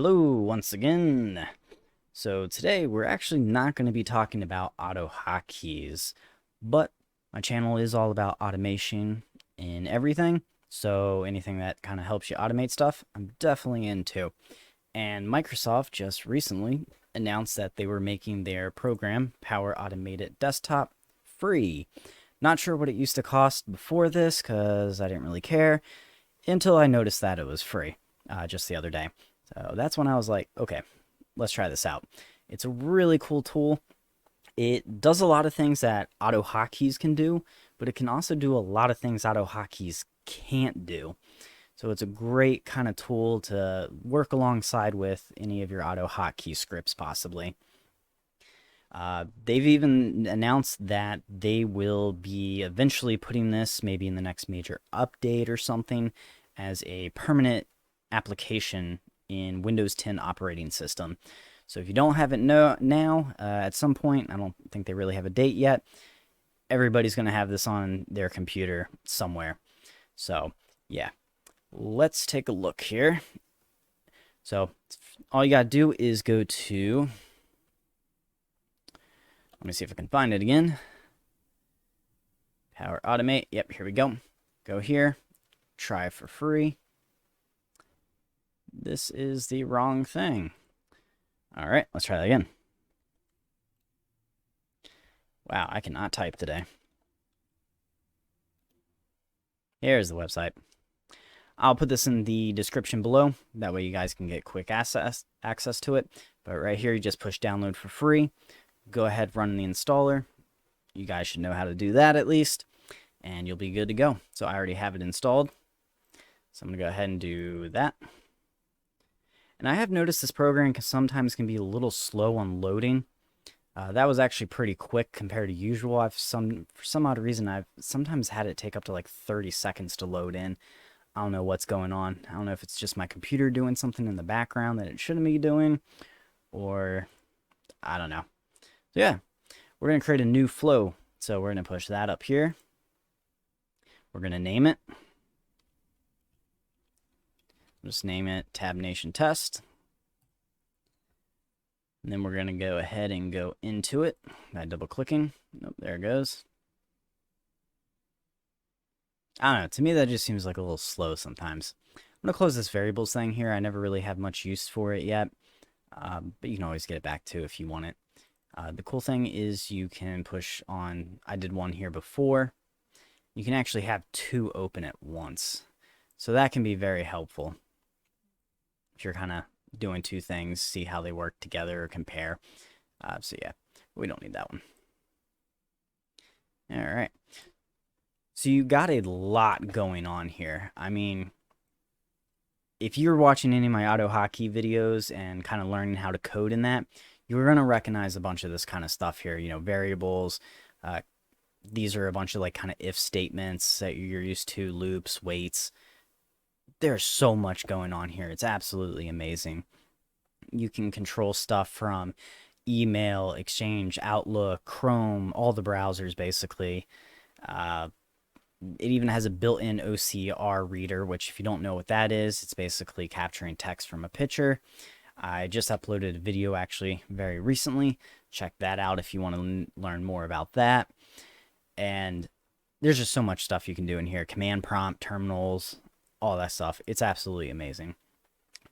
Hello once again. So today we're actually not going to be talking about auto hotkeys, but my channel is all about automation in everything. So anything that kind of helps you automate stuff, I'm definitely into. And Microsoft just recently announced that they were making their program, Power Automated Desktop, free. Not sure what it used to cost before this because I didn't really care until I noticed that it was free just the other day. So that's when I was like, okay, let's try this out. It's a really cool tool. It does a lot of things that auto hotkeys can do, but it can also do a lot of things auto hotkeys can't do. So it's a great kind of tool to work alongside with any of your auto hotkey scripts possibly. They've even announced that they will be eventually putting this, maybe in the next major update or something, as a permanent application in Windows 10 operating system. So if you don't have it now, at some point, I don't think they really have a date yet, everybody's going to have this on their computer somewhere. So yeah, let's take a look here. So all you got to do is go to, let me see if I can find it again. Power Automate. Yep, here we go. Go here. Try for free. This is the wrong thing. All right, let's try that again. Wow, I cannot type today. Here's the website. I'll put this in the description below. That way you guys can get quick access to it. But right here, you just push download for free. Go ahead, run the installer. You guys should know how to do that at least. And you'll be good to go. So I already have it installed. So I'm going to go ahead and do that. And I have noticed this program sometimes can be a little slow on loading. That was actually pretty quick compared to usual. For some odd reason, I've sometimes had it take up to like 30 seconds to load in. I don't know what's going on. I don't know if it's just my computer doing something in the background that it shouldn't be doing, or I don't know. So yeah, we're going to create a new flow. So we're going to push that up here. We're going to name it. Just name it Tab Nation Test. And then we're going to go ahead and go into it by double clicking. Nope, there it goes. I don't know. To me, that just seems like a little slow sometimes. I'm going to close this variables thing here. I never really have much use for it yet. But you can always get it back too if you want it. The cool thing is you can push on, I did one here before. You can actually have two open at once. So that can be very helpful. If you're kind of doing two things, see how they work together or compare. So yeah, we don't need that one. All right. So you got a lot going on here. I mean, if you're watching any of my auto hotkey videos and kind of learning how to code in that, you're going to recognize a bunch of this kind of stuff here. You know, variables. These are a bunch of like kind of if statements that you're used to, loops, waits. There's so much going on here. It's absolutely amazing. You can control stuff from email, Exchange, Outlook, Chrome, all the browsers basically. It even has a built-in OCR reader, which if you don't know what that is, it's basically capturing text from a picture. I just uploaded a video actually very recently. Check that out if you want to learn more about that. And there's just so much stuff you can do in here. Command prompt, terminals, all that stuff. It's absolutely amazing.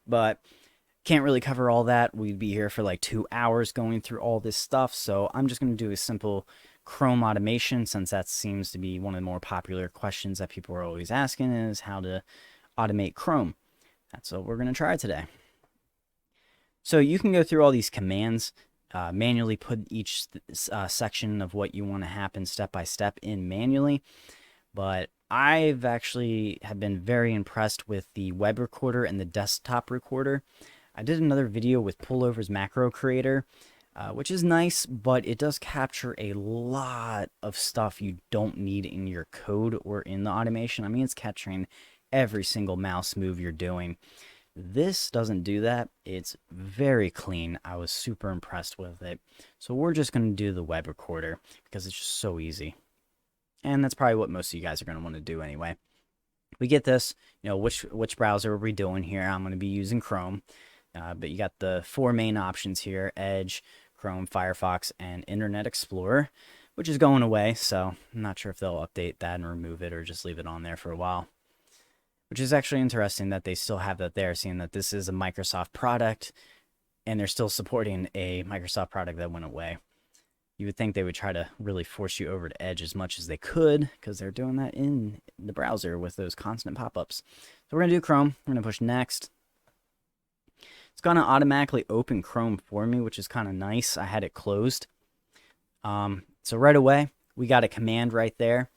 But can't really cover all that. We'd be here for like 2 hours going through all this stuff. So I'm just going to do a simple Chrome automation, since that seems to be one of the more popular questions that people are always asking, is how to automate Chrome. That's what we're going to try today. So you can go through all these commands, manually put each section of what you want to happen step by step in manually. But I've actually have been very impressed with the web recorder and the desktop recorder. I did another video with Pullover's Macro Creator, which is nice, but it does capture a lot of stuff you don't need in your code or in the automation. I mean, it's capturing every single mouse move you're doing. This doesn't do that. It's very clean. I was super impressed with it. So we're just going to do the web recorder because it's just so easy. And that's probably what most of you guys are going to want to do anyway. We get this, you know, which browser are we doing here? I'm going to be using Chrome. But you got the 4 main options here: Edge, Chrome, Firefox, and Internet Explorer, which is going away. So I'm not sure if they'll update that and remove it or just leave it on there for a while. Which is actually interesting that they still have that there, seeing that this is a Microsoft product and they're still supporting a Microsoft product that went away. You would think they would try to really force you over to Edge as much as they could, because they're doing that in the browser with those constant pop-ups. So we're going to do Chrome. We're going to push Next. It's going to automatically open Chrome for me, which is kind of nice. I had it closed. So right away, we got a command right there.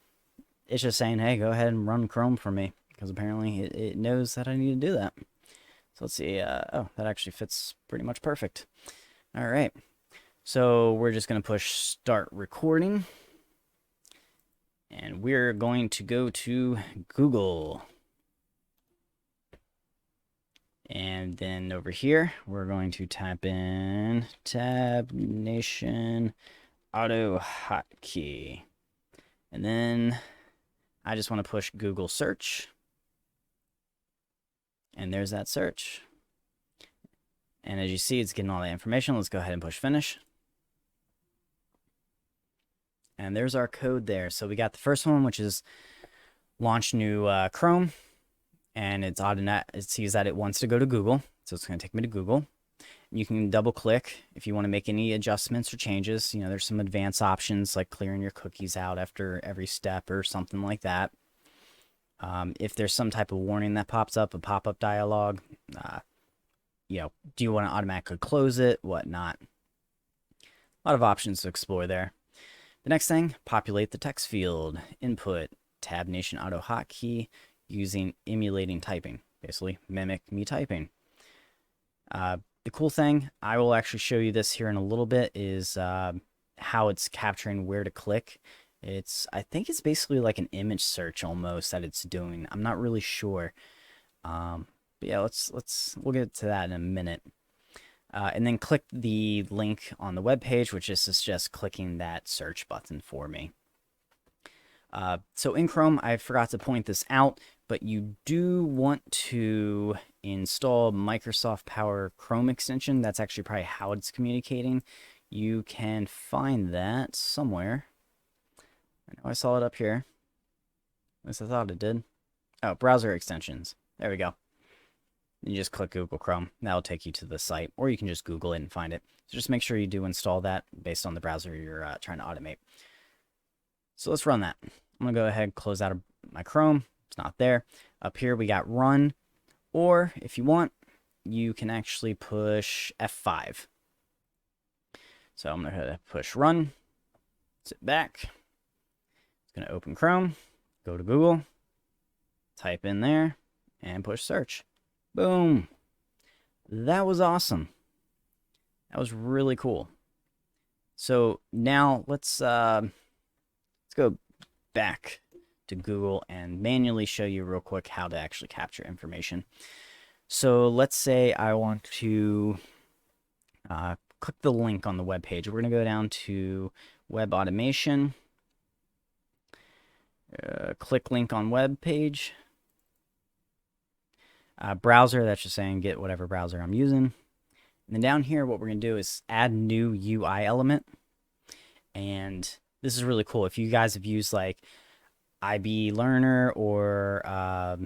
It's just saying, hey, go ahead and run Chrome for me, because apparently it knows that I need to do that. So let's see. Oh, that actually fits pretty much perfect. All right. So we're just going to push start recording. And we're going to go to Google. And then over here, we're going to type in Tab Nation Auto Hotkey. And then I just want to push Google search. And there's that search. And as you see, it's getting all that information. Let's go ahead and push finish. And there's our code there. So we got the first one, which is launch new Chrome. And it sees that it wants to go to Google. So it's going to take me to Google. You can double click if you want to make any adjustments or changes. You know, there's some advanced options like clearing your cookies out after every step or something like that. If there's some type of warning that pops up, a pop-up dialog, you know, do you want to automatically close it, whatnot. A lot of options to explore there. The next thing, populate the text field, input, Tab Nation Auto Hotkey using emulating typing. Basically, mimic me typing. The cool thing, I will actually show you this here in a little bit, is how it's capturing where to click. I think it's basically like an image search almost that it's doing. I'm not really sure. But yeah, we'll get to that in a minute. And then click the link on the web page, which is just clicking that search button for me. So in Chrome, I forgot to point this out, but you do want to install Microsoft Power Chrome extension. That's actually probably how it's communicating. You can find that somewhere. I know I saw it up here. At least I thought it did. Oh, browser extensions. There we go. You just click Google Chrome. That'll take you to the site, or you can just Google it and find it. So just make sure you do install that based on the browser you're trying to automate. So let's run that. I'm going to go ahead and close out of my Chrome. It's not there. Up here we got run, or if you want, you can actually push F5. So I'm going to push run, sit back. It's going to open Chrome, go to Google, type in there, and push search. Boom. That was awesome. That was really cool. So now let's go back to Google and manually show you real quick how to actually capture information. So let's say I want to click the link on the web page. We're going to go down to web automation, click link on web page. Browser, that's just saying get whatever browser I'm using. And then down here, what we're going to do is add new UI element. And this is really cool. If you guys have used like IB Learner or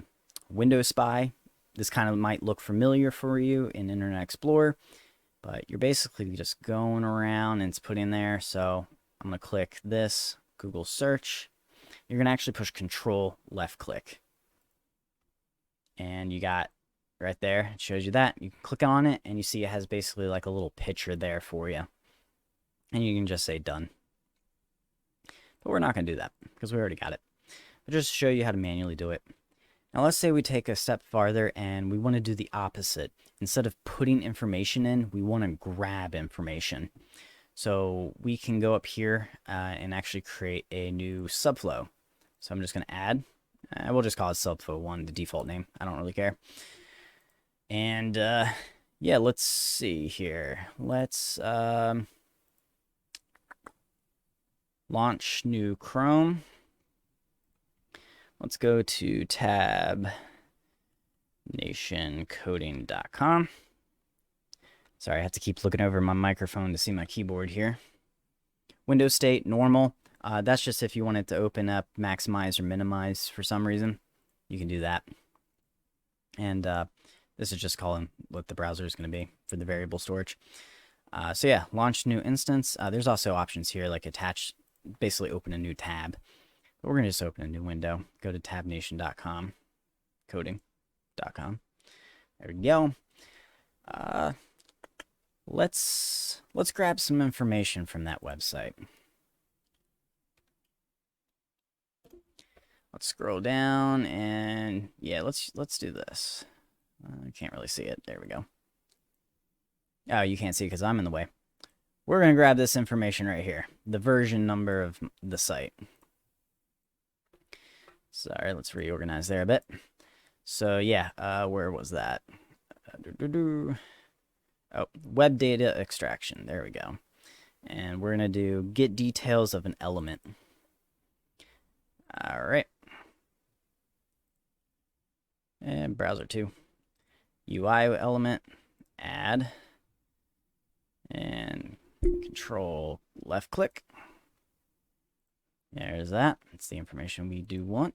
Windows Spy, this kind of might look familiar for you in Internet Explorer. But you're basically just going around and it's put in there. So I'm going to click this, Google search. You're going to actually push Control left click. And you got right there, it shows you that. You can click on it and you see it has basically like a little picture there for you. And you can just say done. But we're not going to do that because we already got it. I'll just show you how to manually do it. Now let's say we take a step farther and we want to do the opposite. Instead of putting information in, we want to grab information. So we can go up here and actually create a new subflow. So I'm just going to add. We'll just call it Subflow 1, the default name. I don't really care. And yeah, let's see here. Let's launch new Chrome. Let's go to tabnationcoding.com. Sorry, I have to keep looking over my microphone to see my keyboard here. Window state, normal. That's just if you want it to open up, maximize, or minimize for some reason. You can do that. And this is just calling what the browser is going to be for the variable storage. So yeah, launch new instance. There's also options here like attach, basically open a new tab. But we're going to just open a new window. Go to tabnation.com, coding.com. There we go. Let's grab some information from that website. Let's scroll down and yeah, let's do this. I can't really see it. There we go. Oh, you can't see because I'm in the way. We're going to grab this information right here. The version number of the site. Sorry, let's reorganize there a bit. So yeah, where was that? Oh, web data extraction. There we go. And we're going to do get details of an element. All right. And browser 2. UI element, add, and control left click. There's that. That's the information we do want.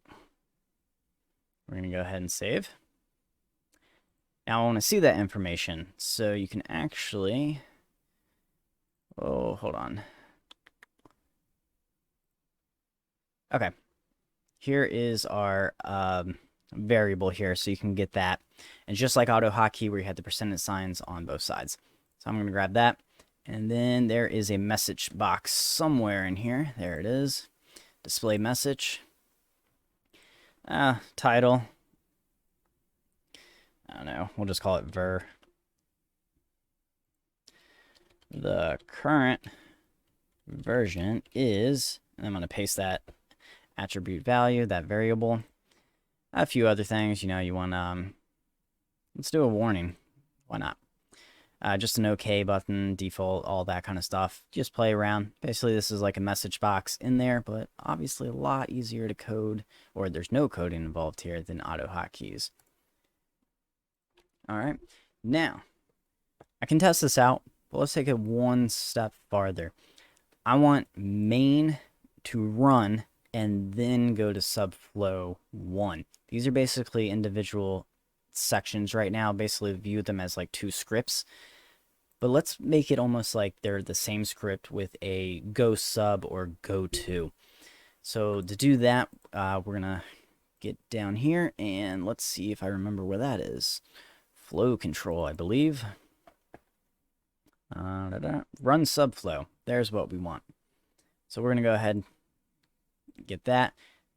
We're going to go ahead and save. Now I want to see that information, so you can actually... Oh, hold on. Okay. Here is our variable here, so you can get that. And just like AutoHotkey, where you had the percentage signs on both sides. So I'm going to grab that. And then there is a message box somewhere in here. There it is. Display message. Title. I don't know. We'll just call it ver. The current version is, and I'm going to paste that attribute value, that variable. A few other things, you know, you want, let's do a warning. Why not? Just an OK button, default, all that kind of stuff. Just play around. Basically, this is like a message box in there, but obviously a lot easier to code, or there's no coding involved here than AutoHotkeys. All right. Now, I can test this out, but let's take it one step farther. I want main to run and then go to Subflow 1. These are basically individual sections right now. Basically view them as like two scripts. But let's make it almost like they're the same script with a go sub or go to. So to do that, we're going to get down here and let's see if I remember where that is. Flow control, I believe. Run Subflow. There's what we want. So we're going to go ahead and get that.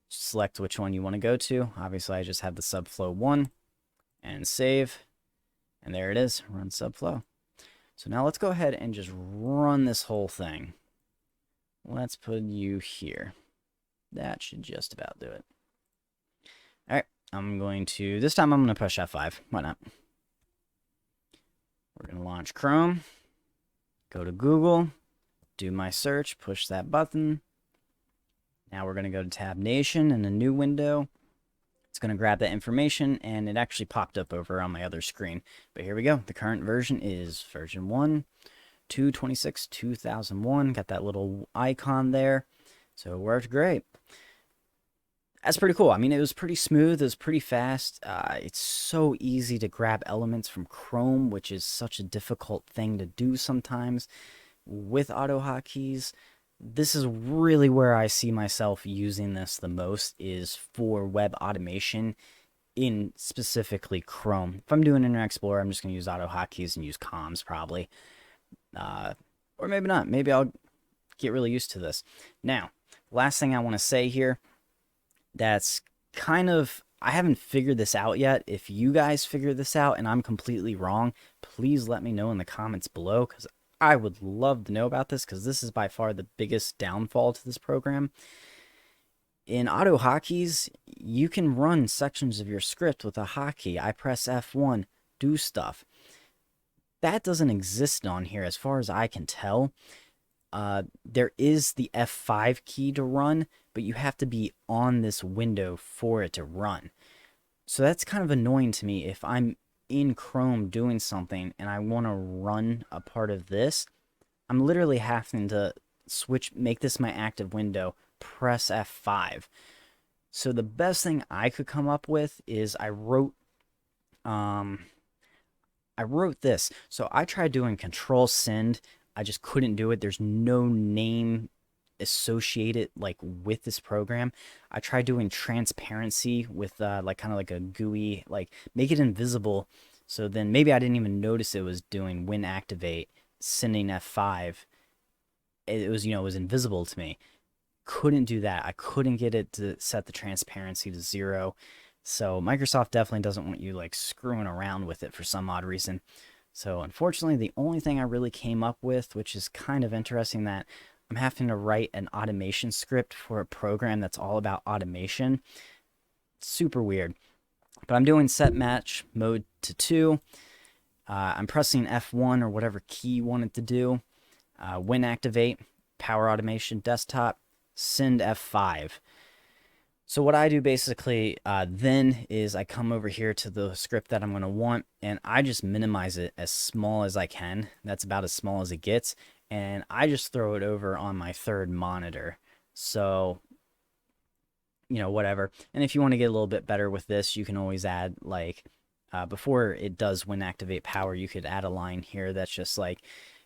Select which one you want to go to. Obviously, I just have the Subflow 1 and save. And there it is. Run Subflow. So now let's go ahead and just run this whole thing. Let's put you here. That should just about do it. All right. I'm going to, this time I'm going to push F5. Why not? We're going to launch Chrome. Go to Google. Do my search. Push that button. Now we're going to go to Tab Nation in a new window. It's going to grab that information, and it actually popped up over on my other screen. But here we go. The current version is version 1, 226, 2001. Got that little icon there. So it worked great. That's pretty cool. I mean, it was pretty smooth. It was pretty fast. It's so easy to grab elements from Chrome, which is such a difficult thing to do sometimes with AutoHotkeys. This is really where I see myself using this the most, is for web automation in specifically Chrome. If I'm doing Internet Explorer, I'm just going to use AutoHotkeys and use comms probably. Or maybe not. Maybe I'll get really used to this. Now, last thing I want to say here, that's kind of, I haven't figured this out yet. If you guys figure this out and I'm completely wrong, please let me know in the comments below, because I would love to know about this, because this is by far the biggest downfall to this program. In AutoHotkeys, you can run sections of your script with a hotkey. I press F1, do stuff. That doesn't exist on here as far as I can tell. There is the F5 key to run, but you have to be on this window for it to run. So that's kind of annoying to me. If I'm in Chrome doing something and I want to run a part of this, I'm literally having to make this my active window, press F5. So the best thing I could come up with is um, I wrote this. So I tried doing Control Send. I just couldn't do it. There's no name associated like with this program. I tried doing transparency with like kind of like a GUI, like make it invisible. So then maybe I didn't even notice it was doing WinActivate, sending F5. It was, it was invisible to me. Couldn't do that. I couldn't get it to set the transparency to 0. So Microsoft definitely doesn't want you like screwing around with it for some odd reason. So unfortunately, the only thing I really came up with, which is kind of interesting, that I'm having to write an automation script for a program that's all about automation. Super weird. But I'm doing set match mode to 2. I'm pressing F1 or whatever key you want it to do. WinActivate, power automation desktop, send F5. So what I do basically then is I come over here to the script that I'm going to want, and I just minimize it as small as I can. That's about as small as it gets. And I just throw it over on my third monitor. So, whatever. And if you want to get a little bit better with this, you can always add like, before it does WinActivate power, you could add a line here that's just like,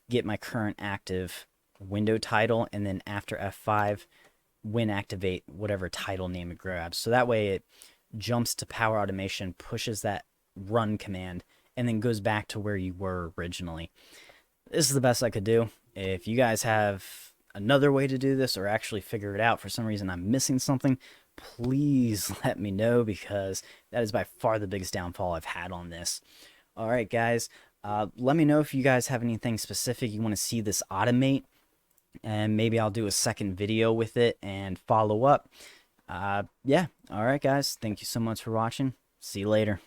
get my current active window title, and then after F5, WinActivate whatever title name it grabs. So that way it jumps to power automation, pushes that run command, and then goes back to where you were originally. This is the best I could do. If you guys have another way to do this or actually figure it out, for some reason I'm missing something, please let me know, because that is by far the biggest downfall I've had on this. All right, guys. Let me know if you guys have anything specific you want to see this automate, and maybe I'll do a second video with it and follow up. Yeah. All right, guys. Thank you so much for watching. See you later.